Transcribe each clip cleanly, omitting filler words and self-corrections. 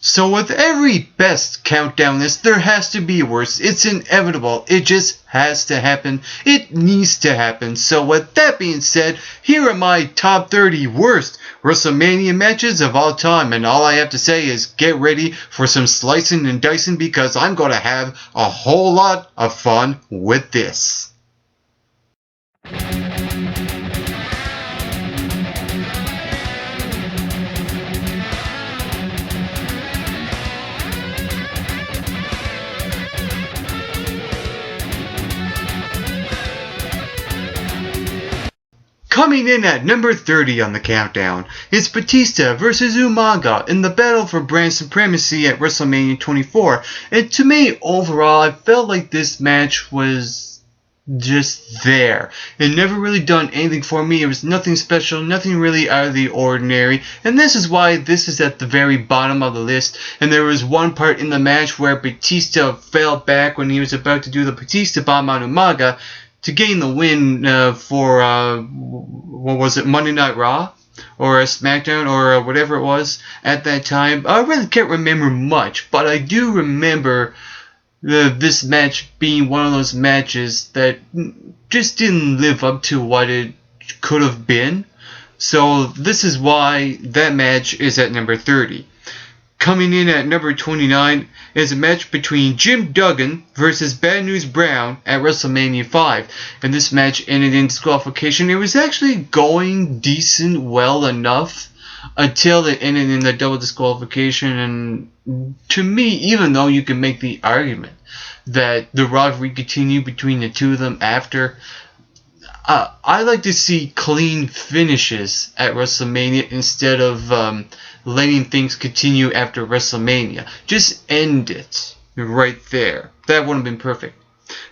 So with every best countdown list, there has to be a worst. It's inevitable. It just has to happen. It needs to happen. So with that being said, here are my top 30 worst WrestleMania matches of all time. And all I have to say is get ready for some slicing and dicing because I'm going to have a whole lot of fun with this. Coming in at number 30 on the countdown is Batista vs. Umaga in the battle for brand supremacy at WrestleMania 24. And to me, overall, I felt like this match was just there. It never really done anything for me. It was nothing special, nothing really out of the ordinary. And this is why this is at the very bottom of the list. And there was one part in the match where Batista fell back when he was about to do the Batista bomb on Umaga to gain the win for, what was it, Monday Night Raw? Or SmackDown, or whatever it was at that time. I really can't remember much, but I do remember this match being one of those matches that just didn't live up to what it could have been. So this is why that match is at number 30. Coming in at number 29 is a match between Jim Duggan versus Bad News Brown at WrestleMania 5. And this match ended in disqualification. It was actually going decent well enough until it ended in the double disqualification. And to me, even though you can make the argument that the rivalry continued between the two of them after, I like to see clean finishes at WrestleMania instead of letting things continue after WrestleMania. Just end it right there. That would have been perfect.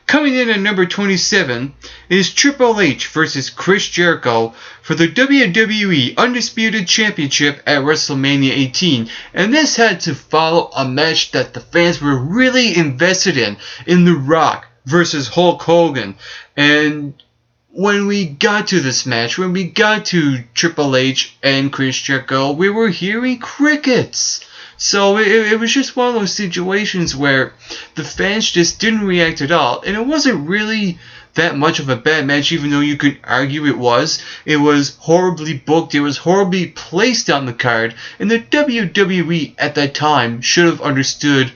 Coming in at number 27 is Triple H versus Chris Jericho for the WWE Undisputed Championship at WrestleMania 18. And this had to follow a match that the fans were really invested in The Rock versus Hulk Hogan. And when we got to this match, when we got to Triple H and Chris Jericho, we were hearing crickets. So it was just one of those situations where the fans just didn't react at all. And it wasn't really that much of a bad match, even though you could argue it was. It was horribly booked. It was horribly placed on the card. And the WWE at that time should have understood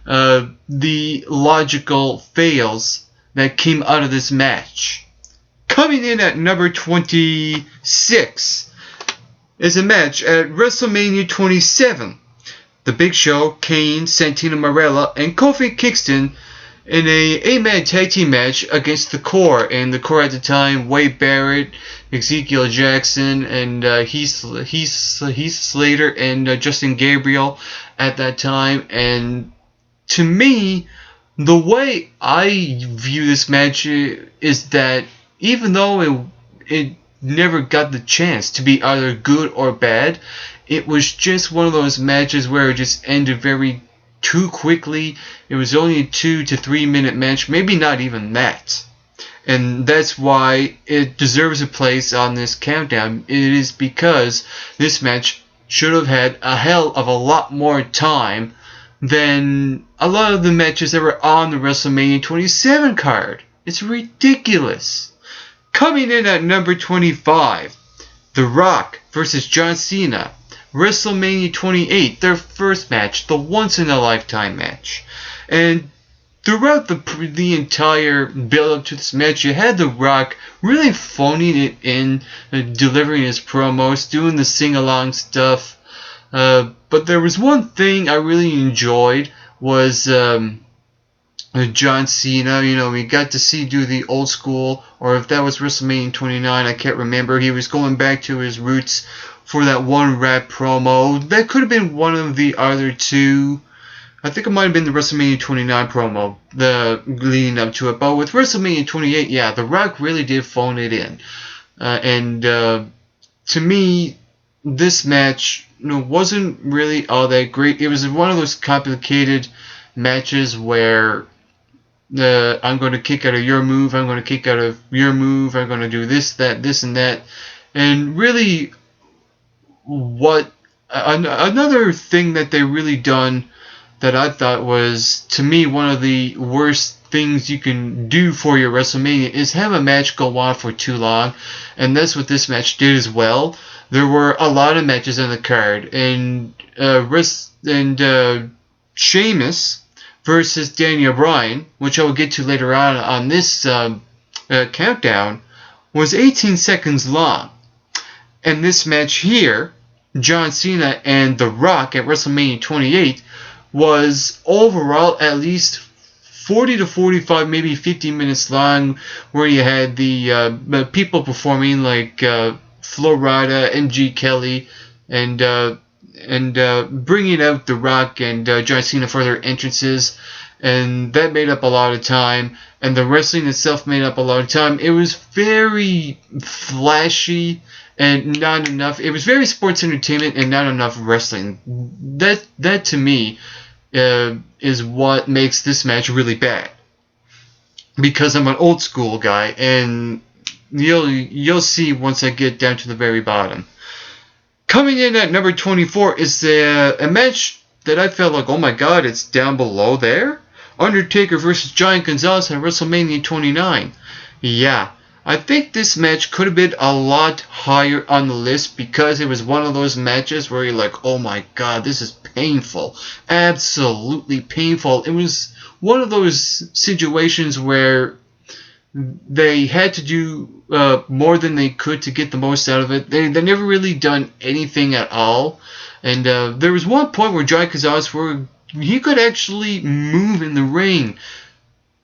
the logical fails that came out of this match. Coming in at number 26 is a match at WrestleMania 27. The Big Show, Kane, Santino Marella, and Kofi Kingston in a 8-man tag team match against the Core. And the Core at the time, Wade Barrett, Ezekiel Jackson, and Heath Slater, and Justin Gabriel at that time. And to me, the way I view this match is that even though it never got the chance to be either good or bad, it was just one of those matches where it just ended very too quickly. It was only a 2 to 3 minute match, maybe not even that. And that's why it deserves a place on this countdown. It is because this match should have had a hell of a lot more time than a lot of the matches that were on the WrestleMania 27 card. It's ridiculous. Coming in at number 25, The Rock versus John Cena, WrestleMania 28, their first match, the once-in-a-lifetime match. And throughout the entire build-up to this match, you had The Rock really phoning it in, delivering his promos, doing the sing-along stuff. But there was one thing I really enjoyed was John Cena. You know, we got to see do the old school, or if that was WrestleMania 29, I can't remember. He was going back to his roots for that one rap promo. That could have been one of the other two. I think it might have been the WrestleMania 29 promo, the leading up to it. But with WrestleMania 28, yeah, The Rock really did phone it in. And to me, this match wasn't really all that great. It was one of those complicated matches where I'm going to kick out of your move, I'm going to kick out of your move, I'm going to do this, that, this, and that. And really, what Another thing that they really done that I thought was, to me, one of the worst things you can do for your WrestleMania is have a match go on for too long, and that's what this match did as well. There were a lot of matches on the card, and Sheamus versus Daniel Bryan, which I will get to later on this countdown, was 18 seconds long. And this match here, John Cena and The Rock at WrestleMania 28, was overall at least 40 to 45, maybe 50 minutes long, where you had the people performing like Flo Rida, MG Kelly, and bringing out The Rock and John Cena for their entrances, and that made up a lot of time, and the wrestling itself made up a lot of time. It was very flashy and not enough. It was very sports entertainment and not enough wrestling. That to me is what makes this match really bad. Because I'm an old school guy, and you'll see once I get down to the very bottom. Coming in at number 24 is a match that I felt like, oh my god, it's down below there. Undertaker versus Giant Gonzalez at WrestleMania 29. Yeah, I think this match could have been a lot higher on the list because it was one of those matches where you're like, oh my god, this is painful. Absolutely painful. It was one of those situations where they had to do more than they could to get the most out of it. They never really done anything at all. And there was one point where Giant Gonzalez, where he could actually move in the ring.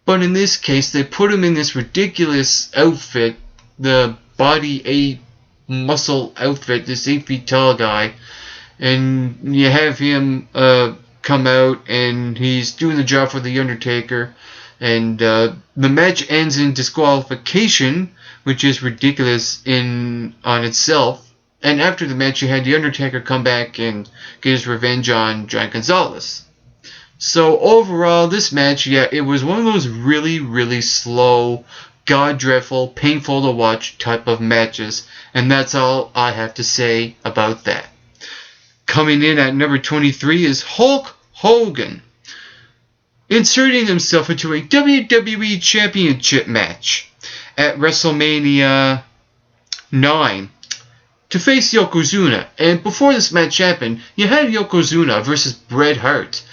But in this case, they put him in this ridiculous outfit, the body 8 muscle outfit, this 8 feet tall guy. And you have him come out, and he's doing the job for The Undertaker. And the match ends in disqualification, which is ridiculous on itself. And after the match, you had The Undertaker come back and get his revenge on Giant Gonzalez. So overall, this match, yeah, it was one of those really, really slow, god-dreadful, painful to watch type of matches. And that's all I have to say about that. Coming in at number 23 is Hulk Hogan, inserting himself into a WWE Championship match at WrestleMania 9 to face Yokozuna. And before this match happened, you had Yokozuna versus Bret Hart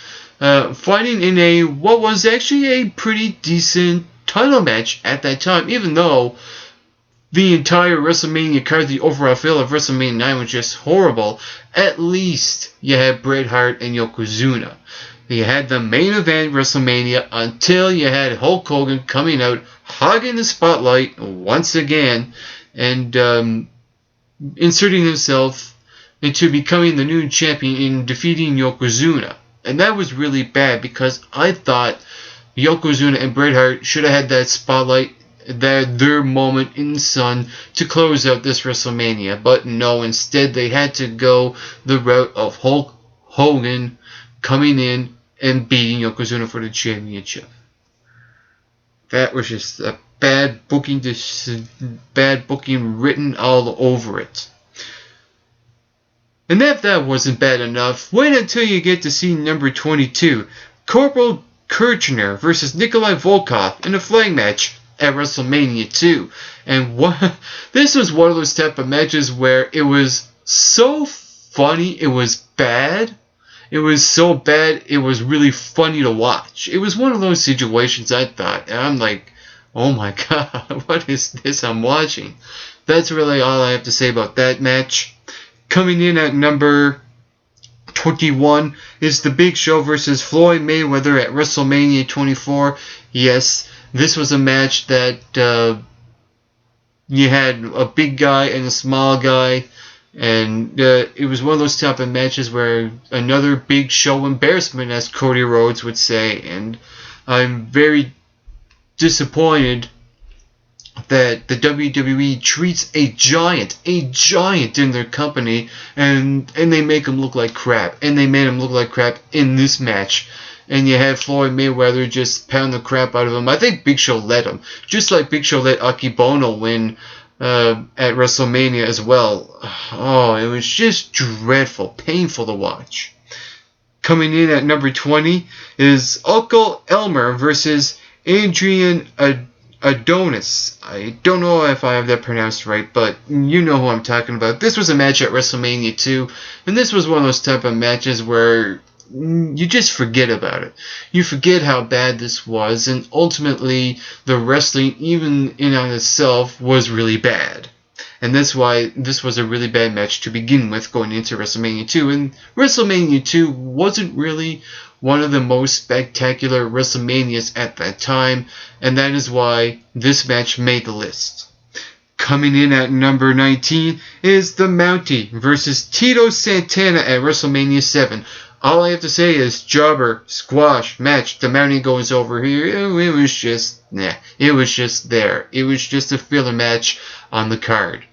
fighting in what was actually a pretty decent title match at that time, even though the entire WrestleMania card, the overall feel of WrestleMania 9 was just horrible. At least you had Bret Hart and Yokozuna. You had the main event WrestleMania until you had Hulk Hogan coming out, hogging the spotlight once again, and inserting himself into becoming the new champion in defeating Yokozuna. And that was really bad because I thought Yokozuna and Bret Hart should have had that spotlight, their moment in the sun to close out this WrestleMania. But no, instead they had to go the route of Hulk Hogan coming in and beating Yokozuna for the championship. That was just a bad booking written all over it. And if that wasn't bad enough, wait until you get to see number 22, Corporal Kirchner versus Nikolai Volkov in a flag match at WrestleMania 2. And this was one of those type of matches where it was so funny, it was bad. It was so bad, it was really funny to watch. It was one of those situations, I thought. And I'm like, oh my god, what is this I'm watching? That's really all I have to say about that match. Coming in at number 21 is The Big Show versus Floyd Mayweather at WrestleMania 24. Yes, this was a match that you had a big guy and a small guy. And it was one of those type of matches where another Big Show embarrassment, as Cody Rhodes would say. And I'm very disappointed that the WWE treats a giant in their company, and they make him look like crap. And they made him look like crap in this match. And you had Floyd Mayweather just pound the crap out of him. I think Big Show let him. Just like Big Show let Akibono win at WrestleMania as well. Oh, it was just dreadful, painful to watch. Coming in at number 20 is Uncle Elmer versus Adrian Adonis. I don't know if I have that pronounced right, but you know who I'm talking about. This was a match at WrestleMania 2, and this was one of those type of matches where you just forget about it. You forget how bad this was, and ultimately the wrestling, even in on itself, was really bad. And that's why this was a really bad match to begin with going into WrestleMania 2. And WrestleMania 2 wasn't really one of the most spectacular WrestleManias at that time, and that is why this match made the list. Coming in at number 19 is the Mountie versus Tito Santana at WrestleMania 7. All I have to say is jobber, squash, match. The Mountie goes over here. It was just, it was just there. It was just a filler match on the card.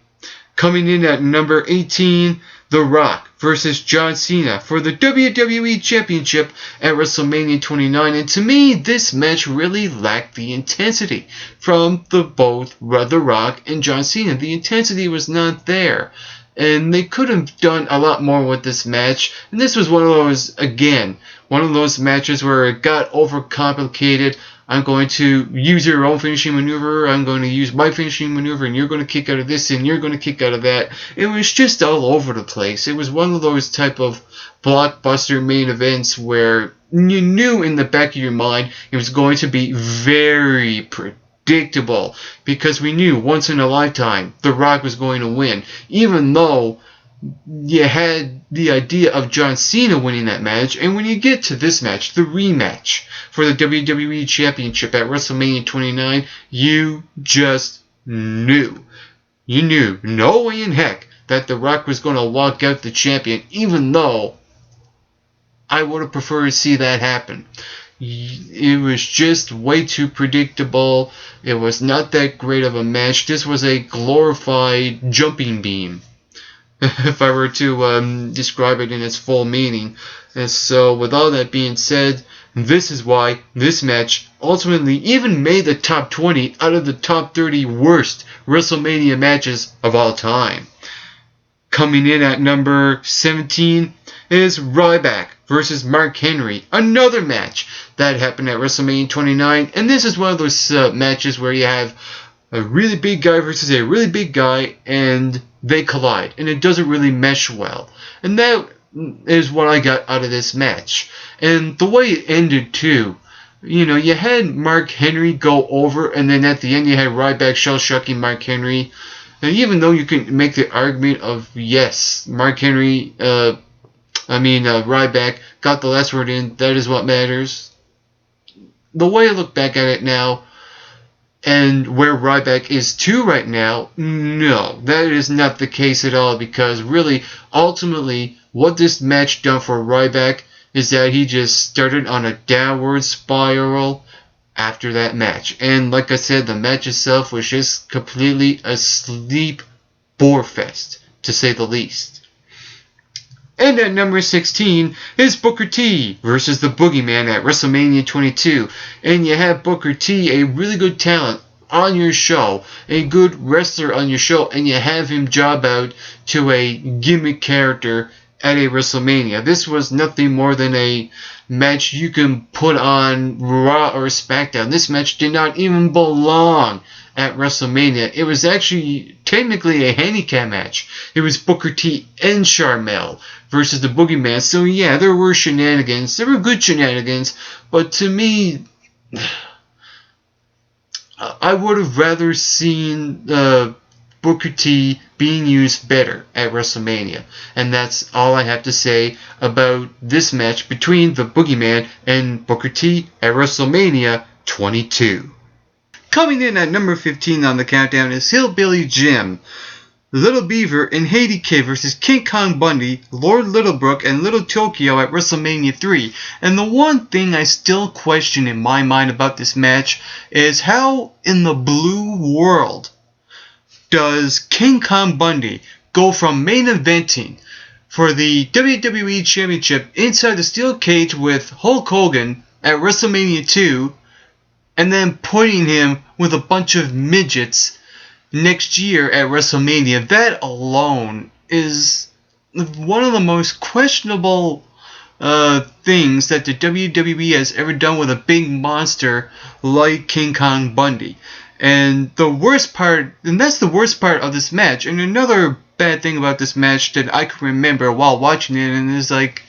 Coming in at number 18, The Rock versus John Cena for the WWE Championship at WrestleMania 29. And to me, this match really lacked the intensity from both The Rock and John Cena. The intensity was not there. And they could have done a lot more with this match. And this was one of those matches where it got overcomplicated. I'm going to use your own finishing maneuver. I'm going to use my finishing maneuver, and you're going to kick out of this, and you're going to kick out of that. It was just all over the place. It was one of those type of blockbuster main events where you knew in the back of your mind it was going to be very predictable, because we knew once in a lifetime The Rock was going to win, even though you had the idea of John Cena winning that match. And when you get to this match, the rematch for the WWE Championship at WrestleMania 29, you just knew. You knew no way in heck that The Rock was going to walk out the champion, even though I would have preferred to see that happen. It was just way too predictable. It was not that great of a match. This was a glorified jumping beam, if I were to describe it in its full meaning. And so, with all that being said, this is why this match ultimately even made the top 20 out of the top 30 worst WrestleMania matches of all time. Coming in at number 17 is Ryback versus Mark Henry. Another match that happened at WrestleMania 29. And this is one of those matches where you have a really big guy versus a really big guy, and they collide, and it doesn't really mesh well. And that is what I got out of this match. And the way it ended too, you had Mark Henry go over, and then at the end you had Ryback shell-shucking Mark Henry. And even though you can make the argument of, yes, Ryback got the last word in, that is what matters. The way I look back at it now, and where Ryback is too right now, no, that is not the case at all, because really, ultimately, what this match done for Ryback is that he just started on a downward spiral after that match. And like I said, the match itself was just completely a sleep bore fest, to say the least. And at number 16 is Booker T versus the Boogeyman at WrestleMania 22. And you have Booker T, a really good talent on your show, a good wrestler on your show, and you have him job out to a gimmick character at a WrestleMania. This was nothing more than a match you can put on Raw or SmackDown. This match did not even belong at WrestleMania. It was actually technically a handicap match. It was Booker T and Sharmell versus the Boogeyman. So yeah, there were shenanigans. There were good shenanigans, but to me, I would have rather seen Booker T being used better at WrestleMania. And that's all I have to say about this match between the Boogeyman and Booker T at WrestleMania 22. Coming in at number 15 on the countdown is Hillbilly Jim, Little Beaver, and Haiti Kid versus King Kong Bundy, Lord Littlebrook, and Little Tokyo at WrestleMania 3. And the one thing I still question in my mind about this match is how in the blue world does King Kong Bundy go from main eventing for the WWE Championship inside the steel cage with Hulk Hogan at WrestleMania 2, and then putting him with a bunch of midgets next year at WrestleMania, that alone is one of the most questionable things that the WWE has ever done with a big monster like King Kong Bundy. And that's the worst part of this match. And another bad thing about this match that I can remember while watching it, and is like,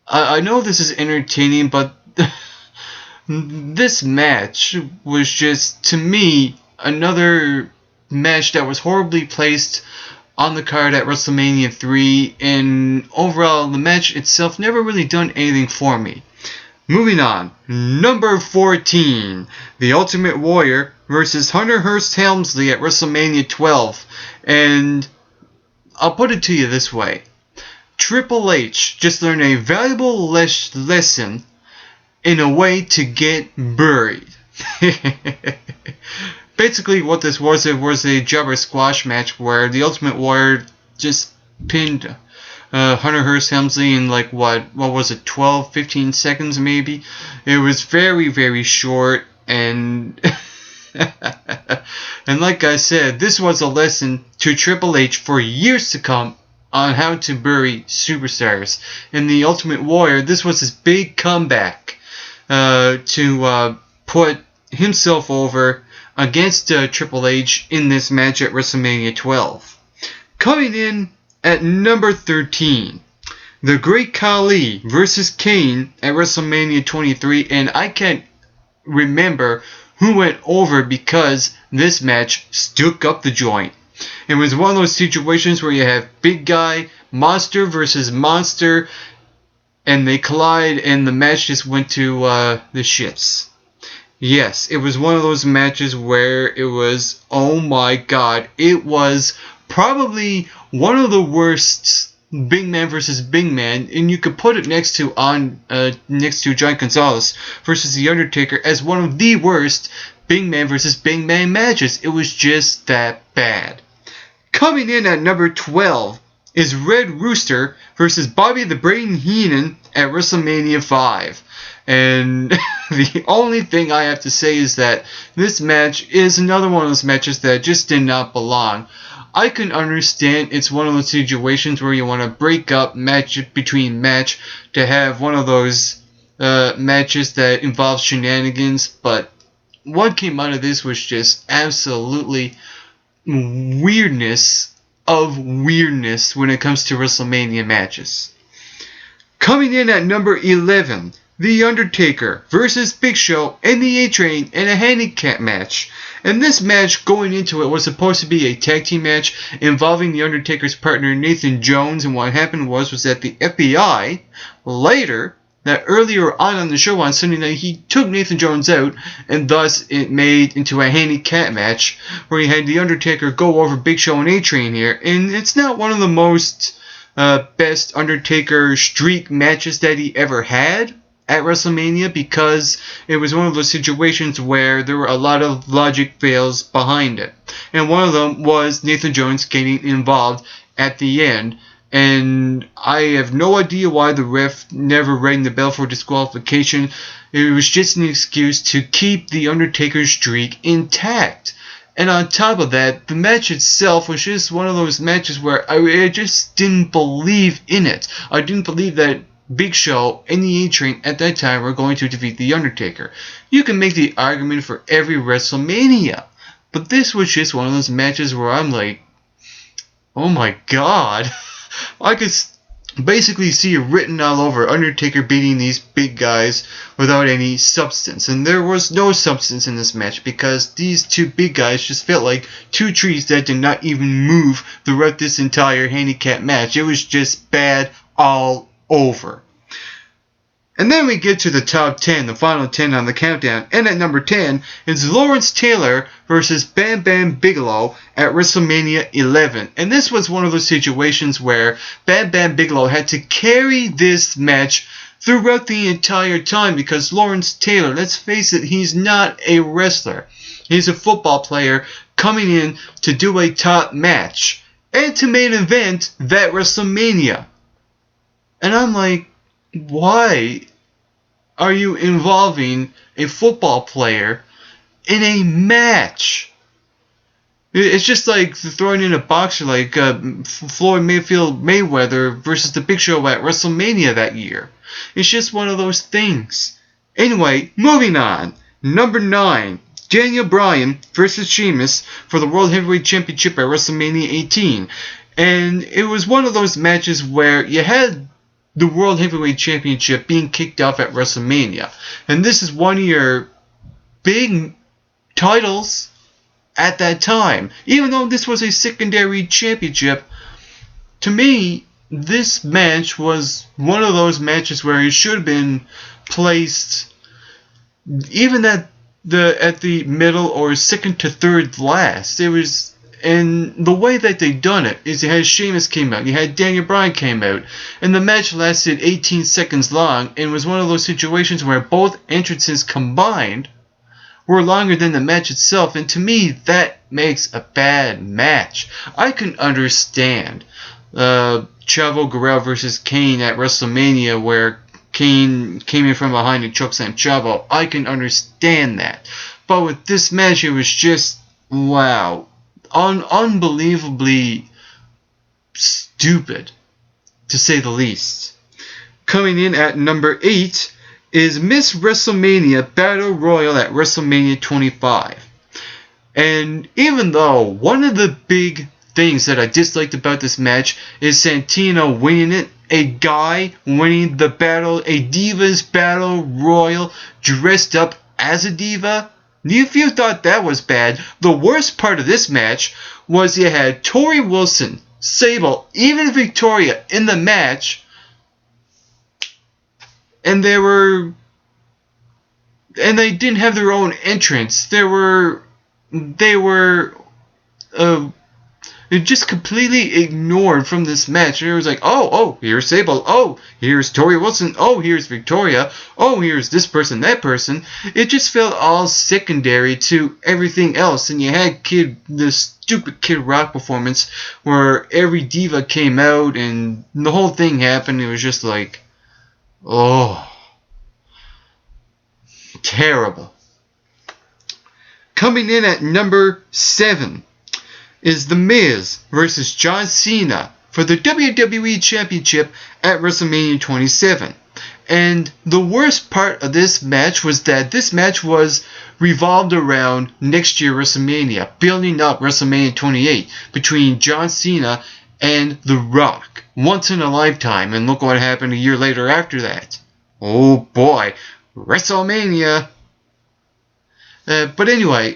I know this is entertaining, but this match was just, to me, another match that was horribly placed on the card at WrestleMania 3, and overall, the match itself never really done anything for me. Moving on, number 14, The Ultimate Warrior versus Hunter Hearst Helmsley at WrestleMania 12. And I'll put it to you this way. Triple H just learned a valuable lesson in a way to get buried. Basically, what this was, it was a jobber squash match where the Ultimate Warrior just pinned Hunter Hearst Helmsley in like what was it, 12, 15 seconds maybe. It was very, very short, and and like I said, this was a lesson to Triple H for years to come on how to bury superstars. In the Ultimate Warrior, this was his big comeback to put himself over against Triple H in this match at WrestleMania 12. Coming in at number 13, The Great Khali versus Kane at WrestleMania 23, and I can't remember who went over because this match stuck up the joint. It was one of those situations where you have big guy, monster versus monster, and they collide, and the match just went to the shits. Yes, it was one of those matches where it was, oh my god, it was probably one of the worst big man versus big man, and you could put it next to Giant Gonzalez versus The Undertaker as one of the worst big man versus big man matches. It was just that bad. Coming in at number 12 is Red Rooster versus Bobby the Brain Heenan at WrestleMania 5. And the only thing I have to say is that this match is another one of those matches that just did not belong. I can understand it's one of those situations where you want to break up match between match to have one of those matches that involve shenanigans, but what came out of this was just absolutely weirdness of weirdness when it comes to WrestleMania matches. Coming in at number 11, The Undertaker versus Big Show and the A-Train in a handicap match. And this match, going into it, was supposed to be a tag team match involving The Undertaker's partner Nathan Jones, and what happened was that the FBI, earlier on the show on Sunday night, he took Nathan Jones out, and thus it made into a handicap match where you had The Undertaker go over Big Show and A-Train here. And it's not one of the most best Undertaker streak matches that he ever had at WrestleMania, because it was one of those situations where there were a lot of logic fails behind it. And one of them was Nathan Jones getting involved at the end. And I have no idea why the ref never rang the bell for disqualification. It was just an excuse to keep the Undertaker's streak intact. And on top of that, the match itself was just one of those matches where I just didn't believe in it. I didn't believe that Big Show and the A-Train at that time were going to defeat The Undertaker. You can make the argument for every WrestleMania, but this was just one of those matches where I'm like, oh my god. I could basically see it written all over Undertaker beating these big guys without any substance. And there was no substance in this match because these two big guys just felt like two trees that did not even move throughout this entire handicap match. It was just bad all over. And then we get to the top 10, the final 10 on the countdown. And at number 10 is Lawrence Taylor versus Bam Bam Bigelow at WrestleMania 11. And this was one of those situations where Bam Bam Bigelow had to carry this match throughout the entire time because Lawrence Taylor, let's face it, he's not a wrestler. He's a football player coming in to do a top match and to main event that WrestleMania. And I'm like, why are you involving a football player in a match? It's just like throwing in a boxer like Floyd Mayweather versus the Big Show at WrestleMania that year. It's just one of those things. Anyway, moving on. Number 9. Daniel Bryan versus Sheamus for the World Heavyweight Championship at WrestleMania 18. And it was one of those matches where you had the World Heavyweight Championship being kicked off at WrestleMania. And this is one of your big titles at that time. Even though this was a secondary championship, to me, this match was one of those matches where it should have been placed even at the middle or second to third last. It was, and the way that they done it is you had Sheamus came out, you had Daniel Bryan came out, and the match lasted 18 seconds long, and was one of those situations where both entrances combined were longer than the match itself, and to me that makes a bad match. I can understand Chavo Guerrero versus Kane at WrestleMania where Kane came in from behind and chokeslammed Chavo. I can understand that. But with this match, it was just, wow. Unbelievably stupid, to say the least. Coming in at number 8 is Miss WrestleMania Battle Royal at WrestleMania 25. And even though one of the big things that I disliked about this match is Santino winning it, a guy winning the battle, a Divas Battle Royal dressed up as a diva. If you thought that was bad, the worst part of this match was you had Tori Wilson, Sable, even Victoria in the match, and they didn't have their own entrance. They were just completely ignored from this match. And it was like, oh, here's Sable. Oh, here's Tori Wilson. Oh, here's Victoria. Oh, here's this person, that person. It just felt all secondary to everything else. And you had the stupid Kid Rock performance where every diva came out and the whole thing happened. It was just like, oh, terrible. Coming in at number 7 is The Miz versus John Cena for the WWE Championship at WrestleMania 27. And the worst part of this match was that this match was revolved around next year WrestleMania, building up WrestleMania 28 between John Cena and The Rock. Once in a lifetime, and look what happened a year later after that. Oh boy, WrestleMania. But anyway,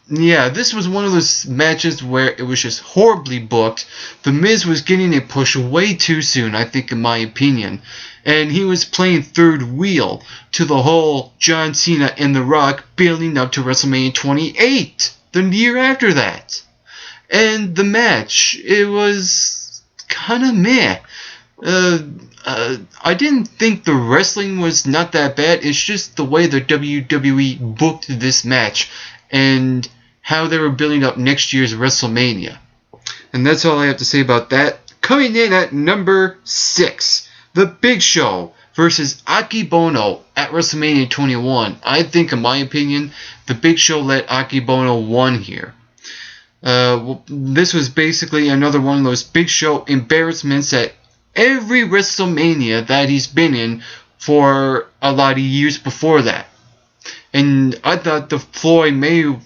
yeah, this was one of those matches where it was just horribly booked. The Miz was getting a push way too soon, I think, in my opinion. And he was playing third wheel to the whole John Cena and The Rock building up to WrestleMania 28, the year after that. And the match, it was kind of meh. I didn't think the wrestling was not that bad. It's just the way the WWE booked this match and how they were building up next year's WrestleMania. And that's all I have to say about that. Coming in at number 6, The Big Show versus Akebono at WrestleMania 21. I think, in my opinion, The Big Show let Akebono win here. This was basically another one of those Big Show embarrassments at every WrestleMania that he's been in for a lot of years before that. And I thought the Floyd Mayweather,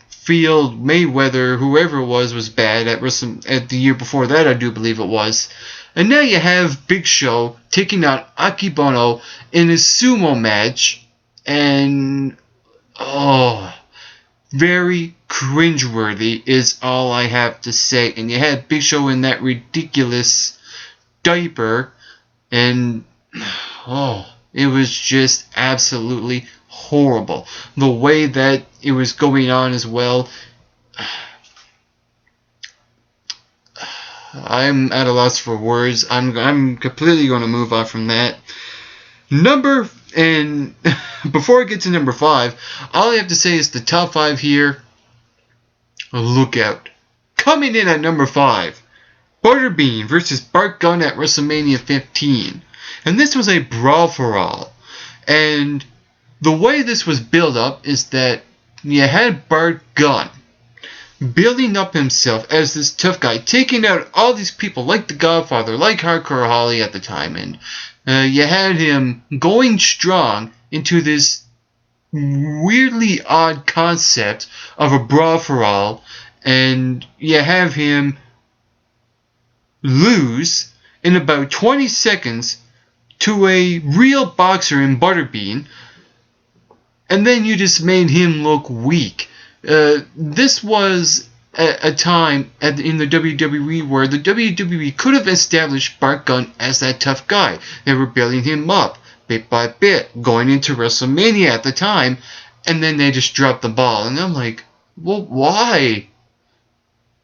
whoever it was bad at the year before that, I do believe it was. And now you have Big Show taking on Akebono in a sumo match, and very cringeworthy is all I have to say. And you had Big Show in that ridiculous diaper, and it was just absolutely horrible. The way that it was going on as well, I'm at a loss for words. I'm completely going to move on from that. And before I get to number 5, all I have to say is the top 5 here. Look out. Coming in at number 5, Butterbean versus Bart Gunn at WrestleMania 15. And this was a brawl for all. And the way this was built up is that you had Bart Gunn building up himself as this tough guy, taking out all these people like the Godfather, like Hardcore Holly at the time, and you had him going strong into this weirdly odd concept of a brawl for all, and you have him lose in about 20 seconds to a real boxer in Butterbean, and then you just made him look weak. This was a time in the WWE where the WWE could have established Bart Gunn as that tough guy. They were building him up bit by bit, going into WrestleMania at the time, and then they just dropped the ball. And I'm like, well, why?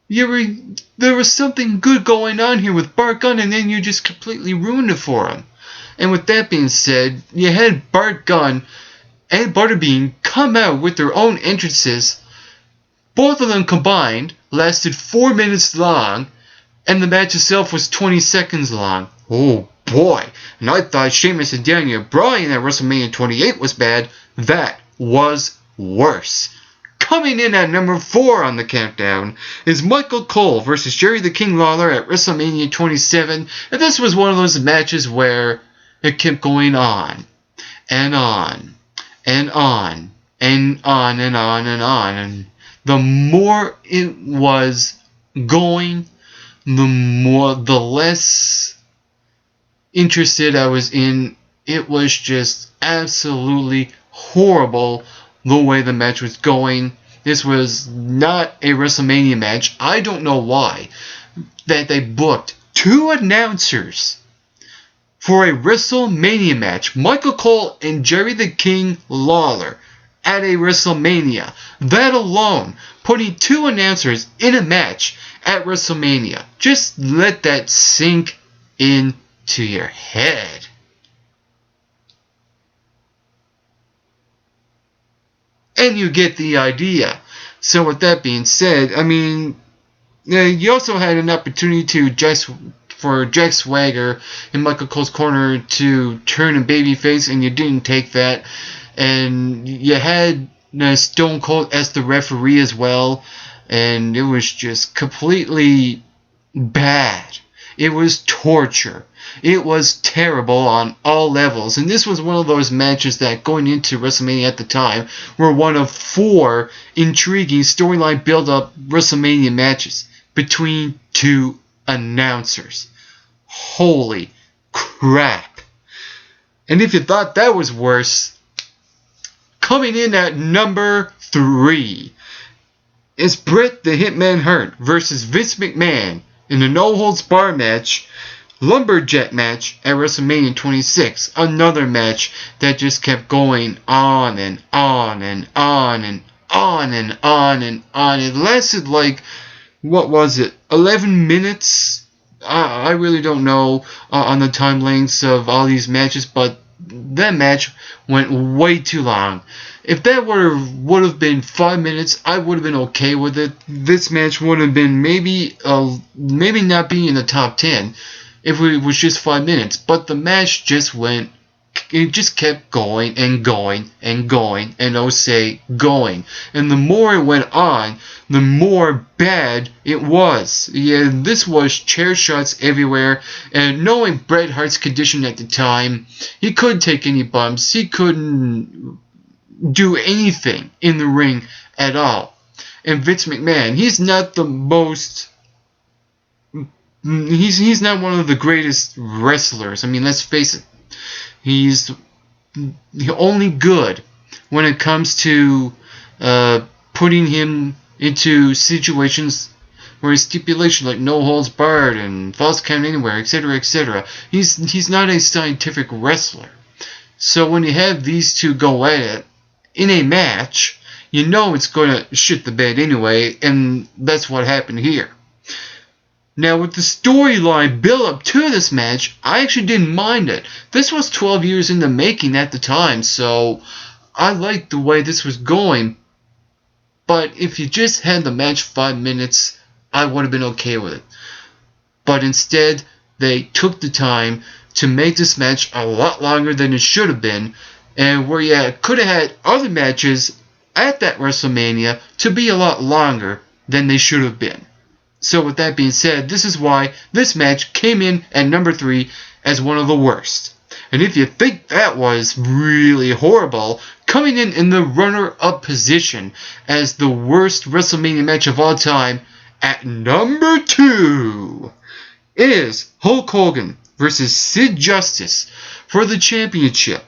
There was something good going on here with Bart Gunn, and then you just completely ruined it for him. And with that being said, you had Bart Gunn and Butterbean come out with their own entrances. Both of them combined lasted 4 minutes long, and the match itself was 20 seconds long. Oh boy, and I thought Sheamus and Daniel Bryan at WrestleMania 28 was bad. That was worse. Coming in at number 4 on the countdown is Michael Cole versus Jerry the King Lawler at WrestleMania 27, and this was one of those matches where it kept going on, and on, and on, and on, and on, and on, and the more it was going, the less interested I was in. It was just absolutely horrible the way the match was going. This was not a WrestleMania match. I don't know why that they booked 2 announcers for a WrestleMania match, Michael Cole and Jerry the King Lawler at a WrestleMania. That alone, putting 2 announcers in a match at WrestleMania. Just let that sink into your head. And you get the idea. So with that being said, I mean, you also had an opportunity for Jack Swagger in Michael Cole's corner to turn a babyface, and you didn't take that. And you had Stone Cold as the referee as well, and it was just completely bad. It was torture. It was terrible on all levels, and this was one of those matches that, going into WrestleMania at the time, were one of 4 intriguing storyline build-up WrestleMania matches between 2 announcers. Holy crap. And if you thought that was worse, coming in at number 3 is Bret the Hitman Hart versus Vince McMahon in a no-holds-barred match, Lumberjack match at WrestleMania 26. Another match that just kept going on and on and on and on and on and on. It lasted like, what was it, 11 minutes? I really don't know on the time lengths of all these matches, but that match went way too long. If that would have been 5 minutes, I would have been okay with it. This match would have been maybe not be in the top 10 if it was just 5 minutes. But the match just kept going and going and going and going. And the more it went on, the more bad it was. Yeah, this was chair shots everywhere. And knowing Bret Hart's condition at the time, he couldn't take any bumps. He couldn't do anything in the ring at all. And Vince McMahon, he's not the most... He's not one of the greatest wrestlers. I mean, let's face it. He's only good when it comes to putting him into situations where his stipulation like no holds barred and false count anywhere, etc., etc. He's not a scientific wrestler. So when you have these two go at it in a match, you know it's going to shit the bed anyway, and that's what happened here. Now, with the storyline build up to this match, I actually didn't mind it. This was 12 years in the making at the time, so I liked the way this was going. But if you just had the match 5 minutes, I would have been okay with it. But instead, they took the time to make this match a lot longer than it should have been, and where you could have had other matches at that WrestleMania to be a lot longer, than they should have been. So with that being said, this is why this match came in at number 3 as one of the worst. And if you think that was really horrible, coming in the runner-up position as the worst WrestleMania match of all time at number 2 is Hulk Hogan versus Sid Justice for the championship.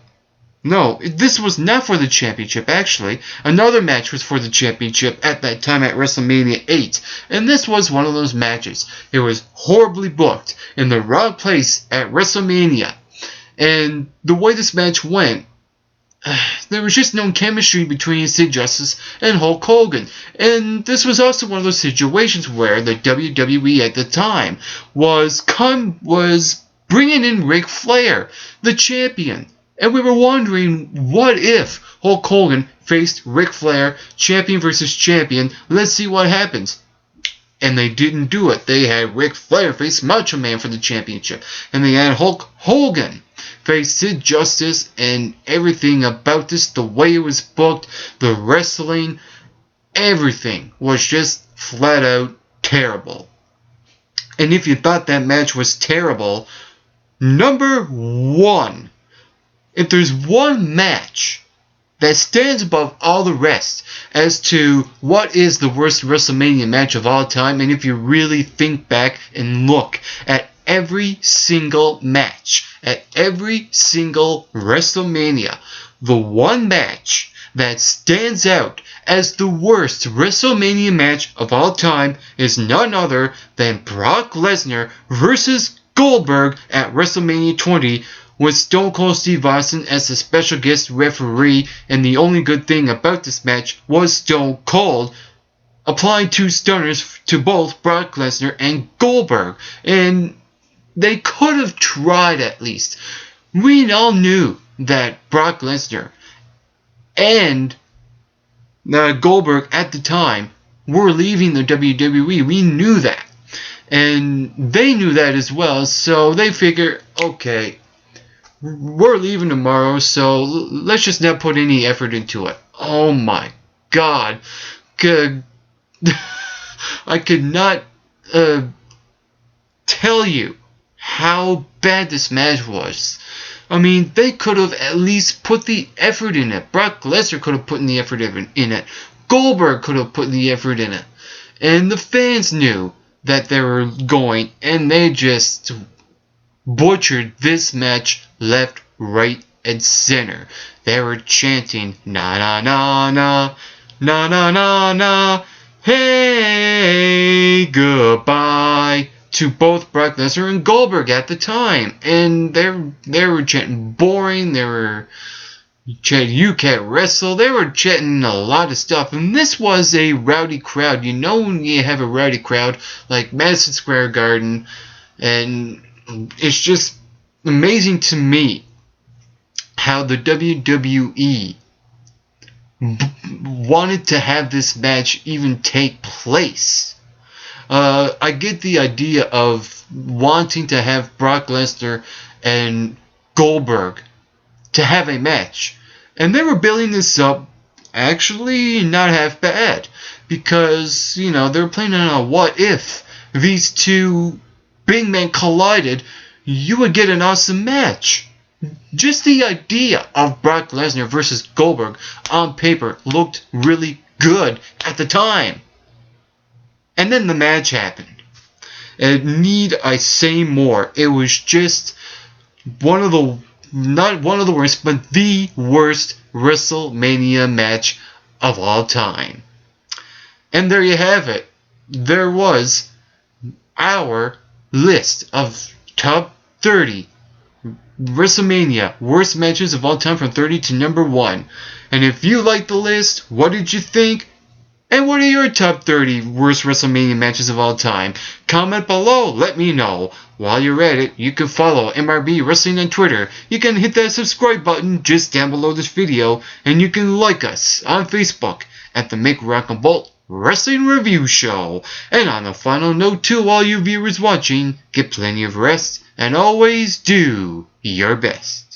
No, this was not for the championship, actually. Another match was for the championship at that time at WrestleMania 8. And this was one of those matches. It was horribly booked in the wrong place at WrestleMania. And the way this match went, there was just no chemistry between Sid Justice and Hulk Hogan. And this was also one of those situations where the WWE at the time was bringing in Ric Flair, the champion. And we were wondering, what if Hulk Hogan faced Ric Flair, champion versus champion? Let's see what happens. And they didn't do it. They had Ric Flair face Macho Man for the championship. And they had Hulk Hogan face Sid Justice, and everything about this, the way it was booked, the wrestling, everything was just flat out terrible. And if you thought that match was terrible, number 1. If there's one match that stands above all the rest as to what is the worst WrestleMania match of all time, and if you really think back and look at every single match, at every single WrestleMania, the one match that stands out as the worst WrestleMania match of all time is none other than Brock Lesnar versus Goldberg at WrestleMania 20, with Stone Cold Steve Austin as the special guest referee. And the only good thing about this match was Stone Cold applying 2 stunners to both Brock Lesnar and Goldberg. And they could have tried at least. We all knew that Brock Lesnar and Goldberg at the time were leaving the WWE. We knew that. And they knew that as well. So they figured, okay, we're leaving tomorrow, so let's just not put any effort into it. Oh my God. I could not tell you how bad this match was. I mean, they could have at least put the effort in it. Brock Lesnar could have put in the effort in it. Goldberg could have put the effort in it. And the fans knew that they were going, and they just butchered this match left, right, and center. They were chanting, na na na na, na na na na, hey, goodbye, to both Brock Lesnar and Goldberg at the time. And they were chanting boring, they were chanting you can't wrestle, they were chanting a lot of stuff. And this was a rowdy crowd. You know when you have a rowdy crowd like Madison Square Garden, and it's just amazing to me how the WWE wanted to have this match even take place. I get the idea of wanting to have Brock Lesnar and Goldberg to have a match. And they were building this up actually not half bad. Because, you know, they were planning on a what if these two big men collided, you would get an awesome match. Just the idea of Brock Lesnar versus Goldberg on paper looked really good at the time. And then the match happened. And need I say more? It was just one of the, not one of the worst, but the worst WrestleMania match of all time. And there you have it. There was our list of top 30 WrestleMania worst matches of all time from 30 to number 1. And if you like the list, what did you think? And what are your top 30 worst WrestleMania matches of all time? Comment below, let me know. While you're at it, you can follow MRB Wrestling on Twitter. You can hit that subscribe button just down below this video. And you can like us on Facebook at the Make Rock and Bolt Wrestling Review Show. And on a final note to all you viewers watching, get plenty of rest and always do your best.